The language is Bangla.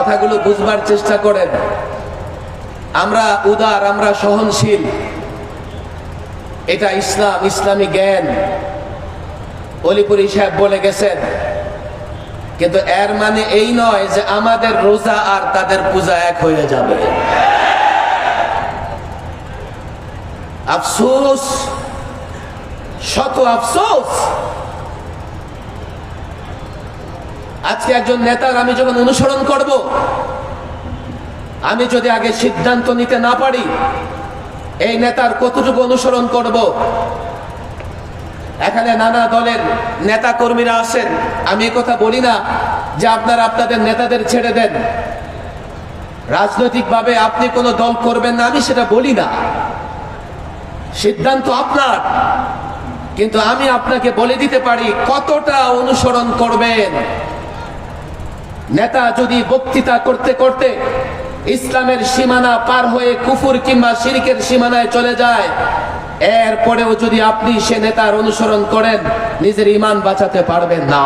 কথাগুলো বুঝবার চেষ্টা করেন। আমরা উদার, আমরা সহনশীল, এটা ইসলাম, ইসলামী জ্ঞান অলিপুরি সাহেব বলে গেছেন। কিন্তু এর মানে এই নয় যে আমাদের রোজা আর তাদের পূজা এক হয়ে যাবে। আফসোস, শত আফসোস। আজকে একজন নেতার আমি যখন অনুসরণ করব, আমি যদি আগে সিদ্ধান্ত নিতে না পারি এই নেতার কতটুকু অনুসরণ করব। এখানে নানা দলের নেতা কর্মীরা আছেন, আমি কথা বলি না যে আপনারা আপনাদের নেতাদের ছেড়ে দেন, রাজনৈতিকভাবে আপনি কোনো দল করবেন না, আমি সেটা বলি না, সিদ্ধান্ত আপনার। কিন্তু আমি আপনাকে বলে দিতে পারি কতটা অনুসরণ করবেন। নেতা যদি বক্তৃতা করতে করতে ইসলামের সীমানা পার হয়ে কুফর কিংবা শিরকের সীমানায় চলে যায়, এরপরেও যদি আপনি সে নেতার অনুসরণ করেন, নিজের ঈমান বাঁচাতে পারবেন না।